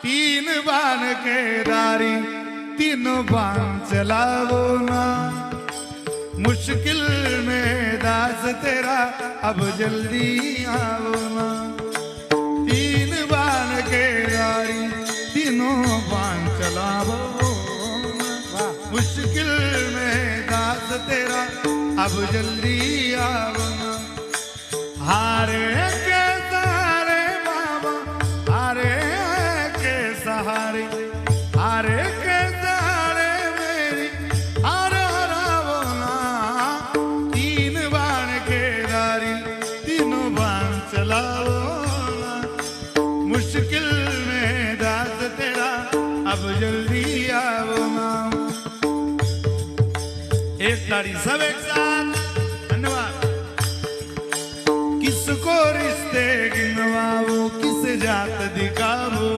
तीन बाण के दारी तीनों बाण चलावो ना। मुश्किल में दास तेरा अब जल्दी आओ ना। तीन बाण के दारी तीनों बाण चलावो ना। मुश्किल में दास तेरा अब जल्दी आओ ना। हारे के सहारे बाबा, हारे के सहारे, हारे के सहारे मेरी हारे हरावो ना। तीन बाण के दारी तीनों बाण चलाओ ना। मुश्किल में दास तेरा अब जल्दी आओ ना। एक तारी सब एक साथ, धन्यवाद। किसको रिश्ते गिनवाओ, किस जात दिखाओ।